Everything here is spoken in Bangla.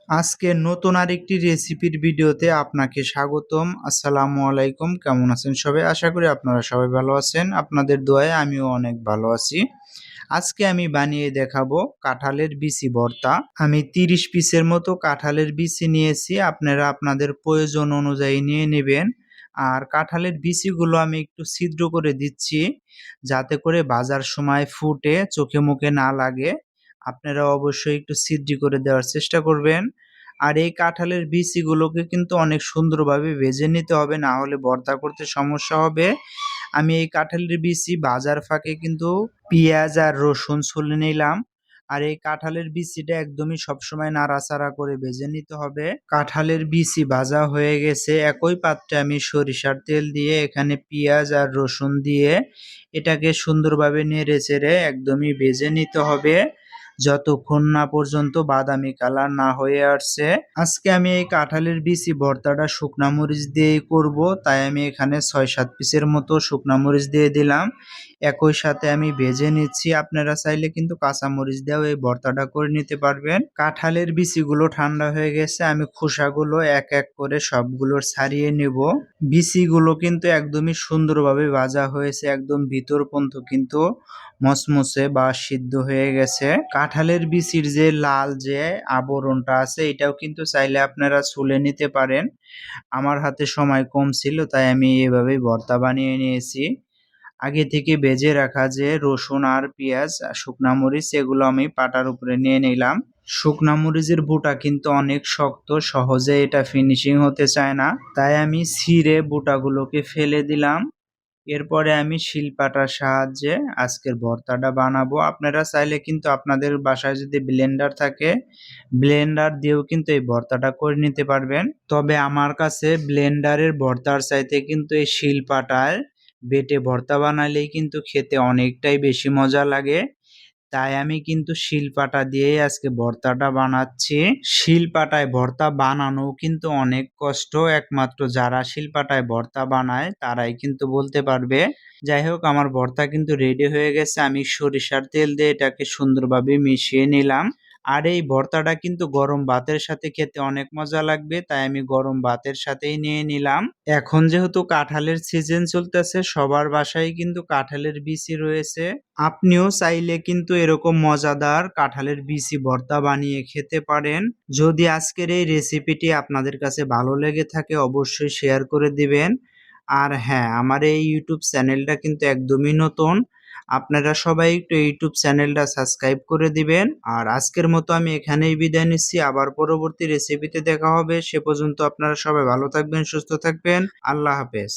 আজকে নতুন আরেকটি রেসিপির ভিডিওতে আপনাকে স্বাগতম। আসসালামু আলাইকুম। কেমন আছেন সবাই? আশা করি আপনারা সবাই ভালো আছেন। আপনাদের দোয়ায় আমিও অনেক ভালো আছি। আজকে আমি বানিয়ে দেখাবো কাঁঠালের বিচি ভর্তা। আমি 30 পিসের মতো কাঁঠালের বিচি নিয়েছি। আপনারা আপনাদের প্রয়োজন অনুযায়ী নিয়ে নেবেন। আর কাঁঠালের বিচিগুলো আমি একটু ছিদ্র করে দিচ্ছি, যাতে করে ভাজার সময় ফুটে চোখে মুখে না লাগে। আপনারা অবশ্যই একটু ছিদ্র করে দেওয়ার চেষ্টা করবেন। আর এই কাঁঠালের বিচিগুলোকে কিন্তু অনেক সুন্দরভাবে ভেজে নিতে হবে, না হলে ভর্তা করতে সমস্যা হবে। আমি এই কাঁঠালের বিচি ভাজার ফাঁকে কিন্তু পেঁয়াজ আর রসুন ছুলে নিলাম। আর এই কাঁঠালের বিচিটা একদমই সবসময় নাড়াচাড়া করে ভেজে নিতে হবে। কাঁঠালের বিচি ভাজা হয়ে গেছে। একই পাত্রে আমি সরিষার তেল দিয়ে এখানে পেঁয়াজ আর রসুন দিয়ে এটাকে সুন্দরভাবে নেড়ে চেড়ে একদমই ভেজে নিতে হবে, যতক্ষণ না পর্যন্ত বাদামি কালার না হয়ে আসছে। আজকে আমি এই কাঁঠালের বিচি ভর্তাটা শুকনা মরিচ দিয়েই করব, তাই আমি এখানে 6-7 পিসের মতো শুকনা মরিচ দিয়ে দিলাম। একই সাথে আমি ভেজে নিচ্ছি। আপনারা চাইলে কিন্তু কাঁচা মরিচ দিয়েও এই ভর্তাটা করে নিতে পারবেন। কাঁঠালের বিচিগুলো ঠান্ডা হয়ে গেছে, আমি খোসাগুলো এক এক করে সবগুলো ছাড়িয়ে নেব। বিচিগুলো কিন্তু একদমই সুন্দরভাবে ভাজা হয়েছে, একদম ভিতর পর্যন্ত কিন্তু মচমচে বা সিদ্ধ হয়ে গেছে। কাঁঠালের বিচির যে লাল যে আবরণটা আছে, এটাও কিন্তু চাইলে আপনারা ছুলে নিতে পারেন। আমার হাতে সময় কম ছিল, তাই আমি এভাবেই ভর্তা বানিয়ে নিয়েছি। আগে থেকে ভেজে রাখা যে রসুন আর পেঁয়াজ আর শুকনা মরিচ, এগুলো আমি পাটার উপরে নিয়ে নিলাম। শুকনা মরিচের বোটা কিন্তু অনেক শক্ত, সহজে এটা ফিনিশিং হতে চায় না, তাই আমি ছিঁড়ে বোটাগুলোকে ফেলে দিলাম। এরপরে আমি শিলপাটার সাহায্যে আজকের ভর্তাটা বানাবো। আপনারা চাইলে কিন্তু আপনাদের বাসায় যদি ব্লেন্ডার থাকে, ব্লেন্ডার দিয়েও কিন্তু এই ভর্তাটা করে নিতে পারবেন। তবে আমার কাছে ব্লেন্ডারের ভর্তার চাইতে কিন্তু এই শিলপাটায় বেটে ভর্তা বানালেই কিন্তু খেতে অনেকটাই বেশি মজা লাগে। তাই আমি কিন্তু শিলপাটা দিয়েই আজকে ভর্তাটা বানাচ্ছি। শিলপাটায় ভর্তা বানানো কিন্তু অনেক কষ্ট, একমাত্র যারা শিলপাটায় ভর্তা বানায় তারাই কিন্তু বলতে পারবে। যাই হোক, আমার ভর্তা কিন্তু রেডি হয়ে গেছে। আমি সরিষার তেল দিয়ে এটাকে সুন্দরভাবে মিশিয়ে নিলাম। আর এই ভর্তাটা কিন্তু গরম ভাতের সাথে খেতে অনেক মজা লাগবে, তাই আমি গরম ভাতের সাথেই নিয়ে নিলাম। এখন যেহেতু কাঁঠালের সিজন চলতেছে, সবার বাসায় কিন্তু কাঁঠালের বিচি রয়েছে। আপনিও চাইলে কিন্তু এরকম মজাদার কাঁঠালের বিচি ভর্তা বানিয়ে খেতে পারেন। যদি আজকের এই রেসিপিটি আপনাদের কাছে ভালো লেগে থাকে, অবশ্যই শেয়ার করে দিবেন। আর হ্যাঁ, আমার এই ইউটিউব চ্যানেলটা কিন্তু একদমই নতুন। আপনারা সবাই একটু ইউটিউব চ্যানেলটা সাবস্ক্রাইব করে দিবেন। আর আজকের মতো আমি এখানেই বিদায় নিচ্ছি। আবার পরবর্তী রেসিপিতে দেখা হবে। সে পর্যন্ত আপনারা সবাই ভালো থাকবেন, সুস্থ থাকবেন। আল্লাহ হাফেজ।